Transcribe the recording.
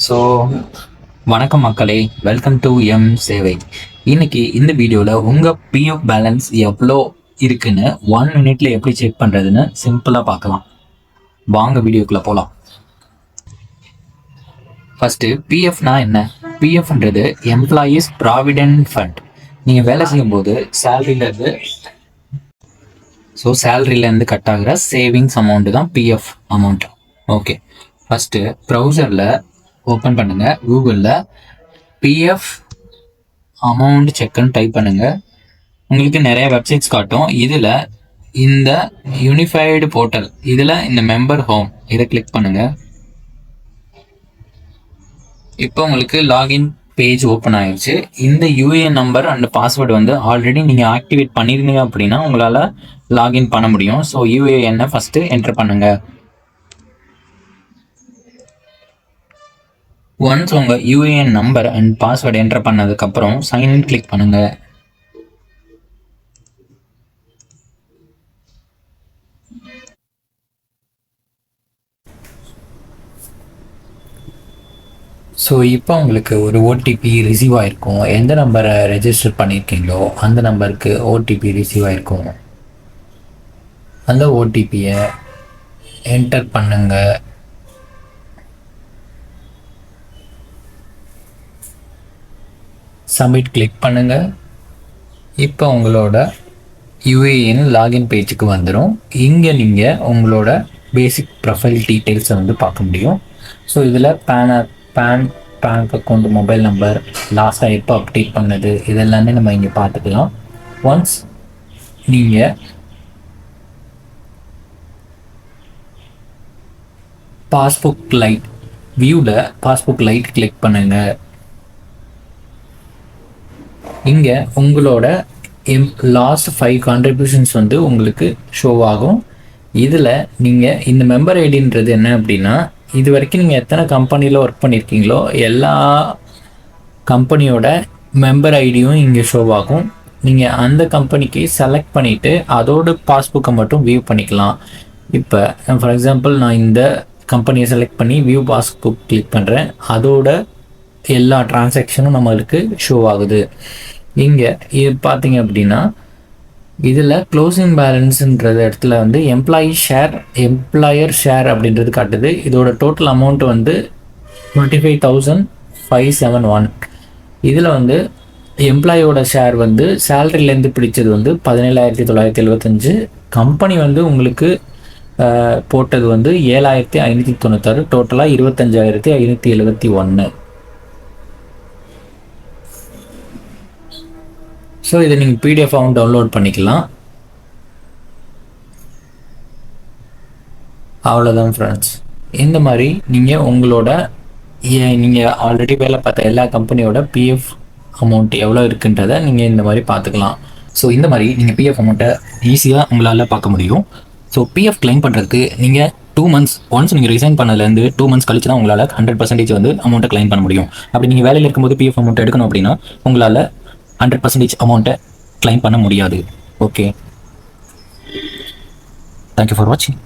So வணக்கம் மக்களே, welcome to M சேவை. இன்னைக்கு இந்த வீடியோவில் உங்கள் பிஎஃப் பேலன்ஸ் எவ்வளோ இருக்குன்னு 1 மினிட்ல எப்படி செக் பண்ணுறதுன்னு சிம்பிளாக பார்க்கலாம். வாங்க வீடியோக்குள்ளே போகலாம். ஃபஸ்ட்டு பிஎஃப்னா என்ன? பிஎஃப்ன்றது எம்ப்ளாயீஸ் ப்ராவிடென்ட் ஃபண்ட். நீங்கள் வேலை செய்யும்போது சேலரியிலேருந்து கட் ஆகிற சேவிங்ஸ் அமௌண்ட்டு தான் பிஎஃப் அமௌண்ட். ஓகே, ஃபஸ்ட்டு ப்ரௌசரில் ஓப்பன் பண்ணுங்கள். கூகுளில் பிஎஃப் அமௌண்ட் செக்குன்னு டைப் பண்ணுங்கள். உங்களுக்கு நிறைய வெப்சைட்ஸ் காட்டும். இதில் இந்த யூனிஃபைடு போர்ட்டல், இதில் இந்த மெம்பர் ஹோம் இதை கிளிக் பண்ணுங்கள். இப்போ உங்களுக்கு லாகின் பேஜ் ஓப்பன் ஆயிடுச்சு. இந்த யூஏஎன் நம்பர் அண்ட் பாஸ்வேர்டு வந்து ஆல்ரெடி நீங்கள் ஆக்டிவேட் பண்ணியிருந்தீங்க அப்படின்னா உங்களால் லாகின் பண்ண முடியும். ஸோ யூஏஎன்னை ஃபஸ்ட்டு என்டர் பண்ணுங்கள். ஒன்ஸ் உங்கள் UAN number and password enter பண்ணதுக்கப்புறம் சைன்இன் கிளிக் பண்ணுங்கள். ஸோ இப்போ உங்களுக்கு ஒரு ஓடிபி ரிசீவ் ஆகிருக்கும். எந்த நம்பரை ரெஜிஸ்டர் பண்ணியிருக்கீங்களோ அந்த நம்பருக்கு ஓடிபி ரிசீவ் ஆகிருக்கும். அந்த ஓடிபியை என்டர் பண்ணுங்கள். சப்மிட் கிளிக் பண்ணுங்கள். இப்போ உங்களோட யூஏஎன் லாகின் பேஜுக்கு வந்துடும். இங்கே நீங்கள் உங்களோட பேசிக் ப்ரொஃபைல் டீட்டெயில்ஸை வந்து பார்க்க முடியும். ஸோ இதில் பேங்க் அக்கௌண்ட், மொபைல் நம்பர், லாஸ்ட்டாக எப்போ அப்டேட் பண்ணது, இதெல்லாமே நம்ம இங்கே பார்த்துக்கலாம். ஒன்ஸ் நீங்கள் பாஸ்புக் லைட் வியூவில் பாஸ்புக் லைட் கிளிக் பண்ணுங்கள். இங்கே உங்களோட லாஸ்ட் 5 கான்ட்ரிபியூஷன்ஸ் வந்து உங்களுக்கு ஷோ ஆகும். இதில் நீங்கள் இந்த மெம்பர் ஐடின்றது என்ன அப்படின்னா, இது வரைக்கும் நீங்கள் எத்தனை கம்பெனியில் ஒர்க் பண்ணியிருக்கீங்களோ எல்லா கம்பெனியோட மெம்பர் ஐடியும் இங்கே ஷோ ஆகும். நீங்கள் அந்த கம்பெனிக்கு செலக்ட் பண்ணிவிட்டு அதோட பாஸ்புக்கை மட்டும் வியூ பண்ணிக்கலாம். இப்போ ஃபார் எக்ஸாம்பிள் நான் இந்த கம்பெனியை செலக்ட் பண்ணி வியூ பாஸ்புக் கிளிக் பண்ணுறேன். அதோட எல்லா டிரான்சாக்ஷனும் நம்மளுக்கு ஷோ ஆகுது. இங்கே இது பார்த்தீங்க அப்படின்னா இதில் க்ளோசிங் பேலன்ஸுன்றது இடத்துல வந்து எம்ப்ளாயர் ஷேர் அப்படின்றது காட்டுது. இதோட டோட்டல் அமௌண்ட் வந்து 25,571. இதில் வந்து எம்ப்ளாயோட ஷேர் வந்து சேலரியிலேருந்து பிடிச்சது வந்து 17,975. கம்பெனி வந்து உங்களுக்கு போட்டது வந்து 7,596. டோட்டலாக 25,571. ஸோ இதை நீங்கள் பிடிஎஃபாகவும் டவுன்லோட் பண்ணிக்கலாம். அவ்வளோதான் ஃப்ரெண்ட்ஸ். இந்த மாதிரி நீங்கள் உங்களோட நீங்கள் ஆல்ரெடி வேலை பார்த்த எல்லா கம்பெனியோட பிஎஃப் அமௌண்ட் எவ்வளோ இருக்குன்றதை நீங்கள் இந்த மாதிரி பார்த்துக்கலாம். ஸோ இந்த மாதிரி நீங்கள் பிஎஃப் அமௌண்ட்டை ஈஸியாக உங்களால் பார்க்க முடியும். ஸோ பிஎஃப் கிளைம் பண்ணுறதுக்கு நீங்கள் 2 months ஒன்ஸ் நீங்கள் ரிசைன் பண்ணதுலேருந்து 2 months கழிச்சு தான் உங்களால் 100% வந்து அமௌண்ட்டை கிளைம் பண்ண முடியும். அப்படி நீங்கள் வேலையில் இருக்கும்போது பிஎஃப் அமௌண்ட் எடுக்கணும் அப்படின்னா உங்களால் 100% அமௌண்ட்டை கிளைம் பண்ண முடியாது. ஓகே, தேங்க்யூ ஃபார் வாட்சிங்.